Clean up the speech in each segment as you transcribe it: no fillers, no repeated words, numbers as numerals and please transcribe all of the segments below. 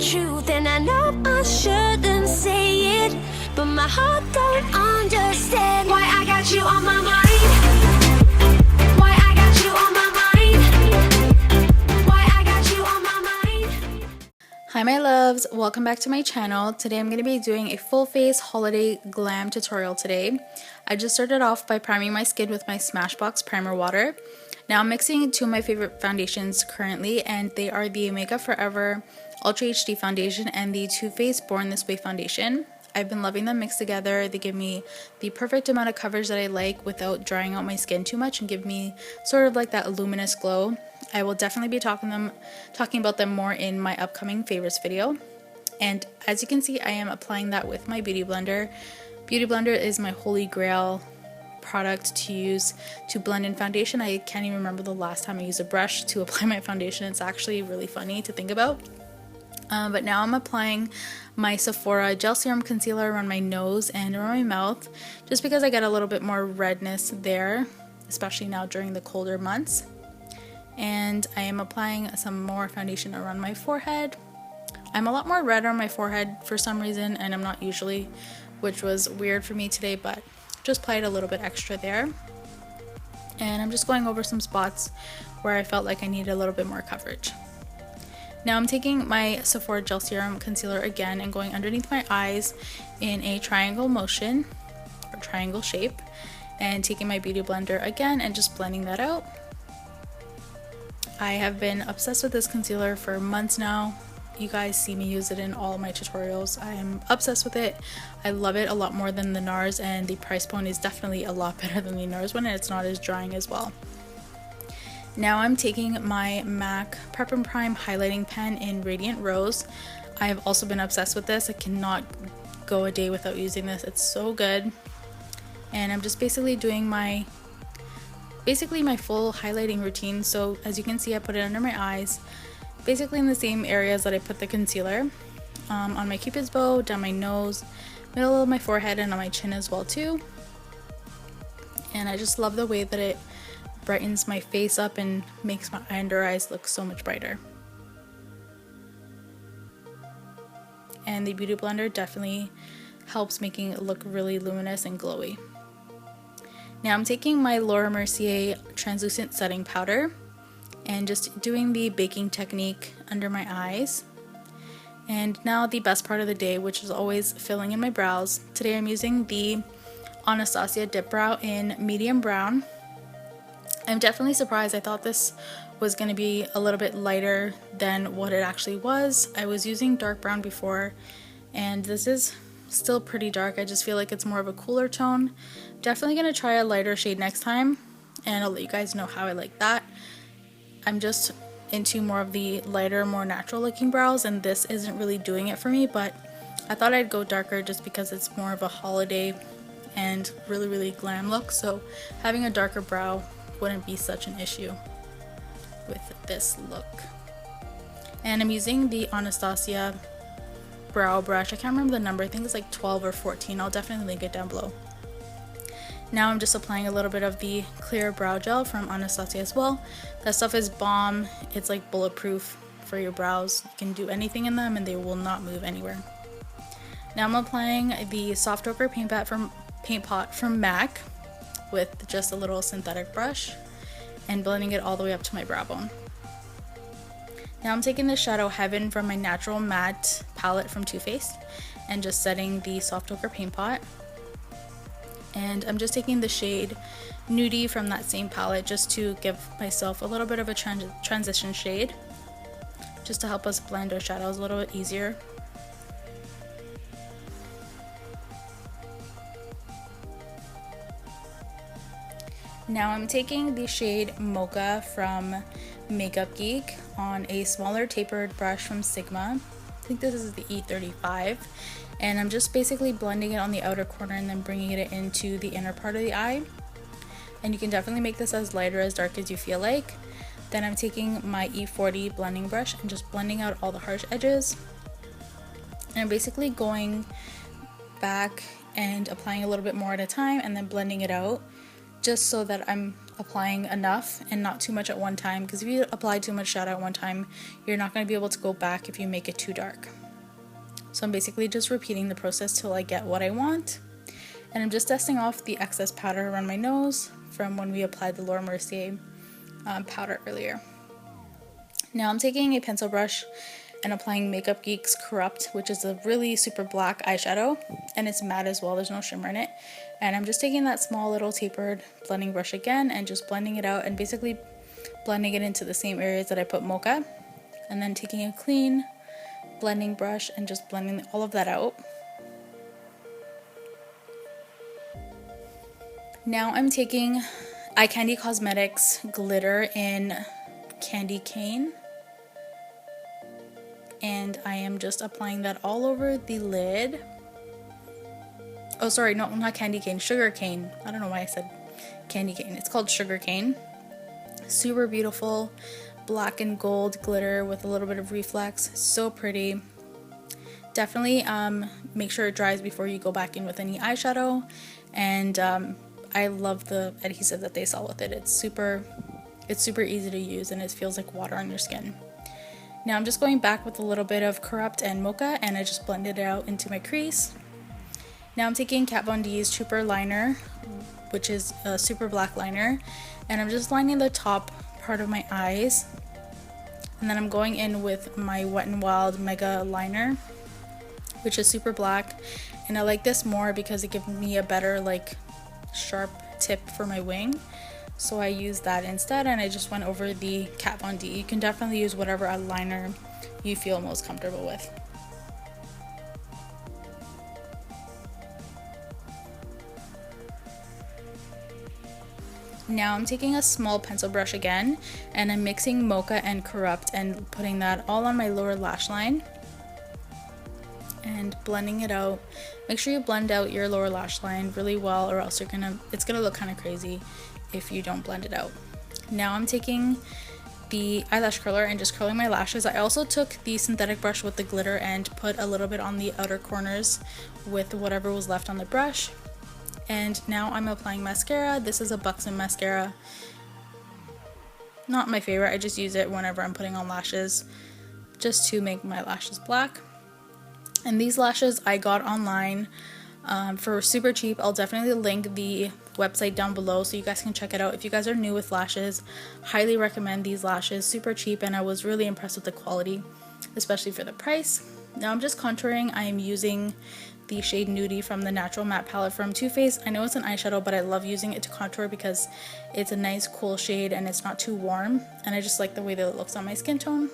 truth, and I know I shouldn't say it, but my heart don't understand why I got you on my mind. Why I got you on my mind. Why I got you on my mind. Hi my loves, welcome back to my channel. Today I'm going to be doing a full face holiday glam tutorial today. I just started off by priming my skin with my Smashbox primer water. Now I'm mixing two of my favorite foundations currently, and they are the Makeup Forever Ultra HD foundation and the TooFaced Born This Way foundation. I've been loving them mixed together. They give me the perfect amount of coverage that I like without drying out my skin too much and give me sort of like that luminous glow. I will definitely be talking about them more in my upcoming favorites video. And as you can see, I am applying that with my Beauty Blender. Beauty Blender is my holy grail product to use to blend in foundation. I can't even remember the last time I used a brush to apply my foundation. It's actually really funny to think about. But now I'm applying my Sephora Gel Serum Concealer around my nose and around my mouth, just because I get a little bit more redness there, especially now during the colder months. And I am applying some more foundation around my forehead. I'm a lot more red on my forehead for some reason, and I'm not usually, which was weird for me today, but just applied a little bit extra there. And I'm just going over some spots where I felt like I needed a little bit more coverage. Now I'm taking my Sephora Gel Serum Concealer again and going underneath my eyes in a triangle motion, or triangle shape, and taking my Beauty Blender again and just blending that out. I have been obsessed with this concealer for months now. You guys see me use it in all of my tutorials. I am obsessed with it. I love it a lot more than the NARS, and the price point is definitely a lot better than the NARS one, and it's not as drying as well. Now I'm taking my MAC Prep and Prime highlighting pen in Radiant Rose. I have also been obsessed with this. I cannot go a day without using this. It's so good. And I'm just basically doing my full highlighting routine. So as you can see, I put it under my eyes, basically in the same areas that I put the concealer, on my cupid's bow, down my nose, middle of my forehead, and on my chin as well too. And I just love the way that it brightens my face up and makes my under eyes look so much brighter. And the Beauty Blender definitely helps making it look really luminous and glowy. Now I'm taking my Laura Mercier translucent setting powder and just doing the baking technique under my eyes. And now the best part of the day, which is always filling in my brows. Today I'm using the Anastasia Dip Brow in medium brown. I'm definitely surprised. I thought this was going to be a little bit lighter than what it actually was. I was using dark brown before, and this is still pretty dark. I just feel like it's more of a cooler tone. Definitely going to try a lighter shade next time, and I'll let you guys know how I like that. I'm just into more of the lighter, more natural looking brows, and this isn't really doing it for me, but I thought I'd go darker just because it's more of a holiday and really glam look, so having a darker brow wouldn't be such an issue with this look. And I'm using the Anastasia brow brush. I can't remember the number. I think it's like 12 or 14. I'll definitely link it down below. Now I'm just applying a little bit of the clear brow gel from Anastasia as well. That stuff is bomb. It's like bulletproof for your brows. You can do anything in them and they will not move anywhere. Now I'm applying the Soft Ochre paint pot from MAC with just a little synthetic brush and blending it all the way up to my brow bone. Now I'm taking the Shadow Heaven from my Natural Matte palette from TooFaced and just setting the Soft Ochre paint pot. And I'm just taking the shade Nudie from that same palette just to give myself a little bit of a transition shade, just to help us blend our shadows a little bit easier. Now I'm taking the shade Mocha from Makeup Geek on a smaller tapered brush from Sigma. I think this is the E35, and I'm just basically blending it on the outer corner and then bringing it into the inner part of the eye. And you can definitely make this as light or as dark as you feel like. Then I'm taking my E40 blending brush and just blending out all the harsh edges. And I'm basically going back and applying a little bit more at a time and then blending it out, just so that I'm applying enough and not too much at one time, because if you apply too much shadow at one time, you're not going to be able to go back if you make it too dark. So I'm basically just repeating the process till I get what I want. And I'm just dusting off the excess powder around my nose from when we applied the Laura Mercier powder earlier. Now I'm taking a pencil brush and applying Makeup Geek's Corrupt, which is a really super black eyeshadow, and it's matte as well, there's no shimmer in it. And I'm just taking that small little tapered blending brush again and just blending it out and basically blending it into the same areas that I put Mocha, and then taking a clean blending brush and just blending all of that out. Now I'm taking EyeKandy Cosmetics glitter in Candy Cane, and I am just applying that all over the lid. Oh sorry, no, not candy cane, sugar cane. I don't know why I said candy cane. It's called sugar cane. Super beautiful black and gold glitter with a little bit of reflex. So pretty. Definitely make sure it dries before you go back in with any eyeshadow. And I love the adhesive that they sell with it. It's super easy to use and it feels like water on your skin. Now I'm just going back with a little bit of Corrupt and Mocha, and I just blended it out into my crease. Now I'm taking Kat Von D's Trooper liner, which is a super black liner, and I'm just lining the top part of my eyes. And then I'm going in with my Wet n Wild Mega liner, which is super black, and I like this more because it gives me a better like sharp tip for my wing. So I used that instead, and I just went over the Kat Von D. You can definitely use whatever eyeliner you feel most comfortable with. Now I'm taking a small pencil brush again, and I'm mixing Mocha and Corrupt and putting that all on my lower lash line and blending it out. Make sure you blend out your lower lash line really well, or else it's gonna look kind of crazy if you don't blend it out. Now I'm taking the eyelash curler and just curling my lashes. I also took the synthetic brush with the glitter and put a little bit on the outer corners with whatever was left on the brush. And now I'm applying mascara. This is a Buxom Mascara. Not my favorite, I just use it whenever I'm putting on lashes just to make my lashes black. And these lashes I got online for super cheap. I'll definitely link the website down below so you guys can check it out. If you guys are new with lashes, highly recommend these lashes. Super cheap, and I was really impressed with the quality, especially for the price. Now I'm just contouring. I am using the shade Nudie from the Natural Matte palette from TooFaced. I know it's an eyeshadow, but I love using it to contour because it's a nice cool shade and it's not too warm, and I just like the way that it looks on my skin tone.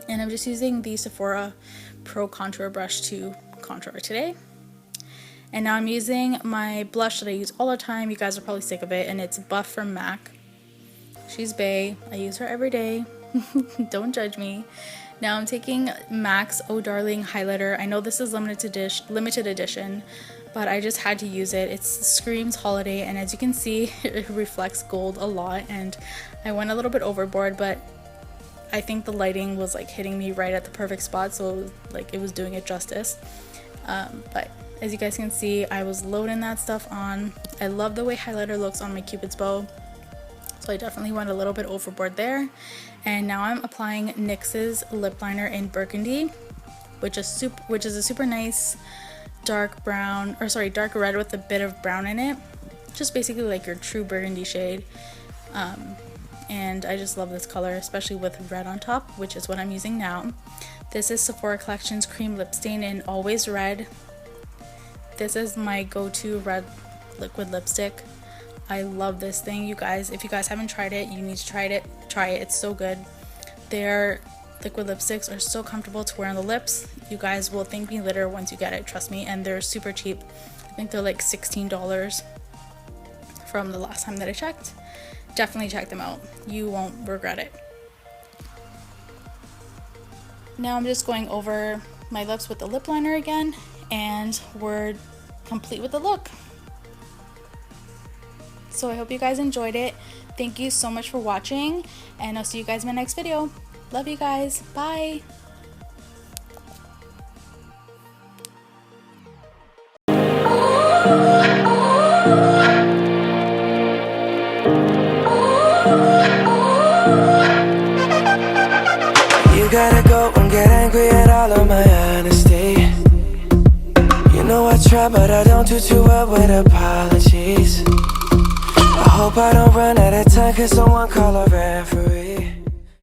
And I'm just using the Sephora Pro Contour Brush to contour today. And now I'm using my blush that I use all the time. You guys are probably sick of it, and it's Buff from MAC. She's bae. I use her every day. Don't judge me. Now I'm taking MAC's Oh Darling highlighter. I know this is limited edition, but I just had to use it. It screams holiday, and as you can see, it reflects gold a lot, and I went a little bit overboard, but I think the lighting was like hitting me right at the perfect spot, so it was doing it justice. But as you guys can see, I was loading that stuff on. I love the way highlighter looks on my Cupid's bow, so I definitely went a little bit overboard there. And now I'm applying NYX's lip liner in Burgundy, which is a super nice dark brown, or sorry, dark red with a bit of brown in it. Just basically like your true burgundy shade. And I just love this color, especially with red on top, which is what I'm using now. This is Sephora Collection's Cream Lipstain in Always Red. This is my go-to red liquid lipstick. I love this thing, you guys. If you guys haven't tried it, you need to try it. It's so good. Their liquid lipsticks are so comfortable to wear on the lips. You guys will thank me later once you get it, trust me. And they're super cheap. I think they're like $16 from the last time that I checked. Definitely check them out. You won't regret it. Now I'm just going over my lips with the lip liner again, and we're complete with the look. So I hope you guys enjoyed it. Thank you so much for watching, and I'll see you guys in my next video. Love you guys. Bye. Oh, You gotta go and get angry at all of my honesty. You know I try, but I don't do too well with apologies. I hope I don't run out of time, cause someone call a referee.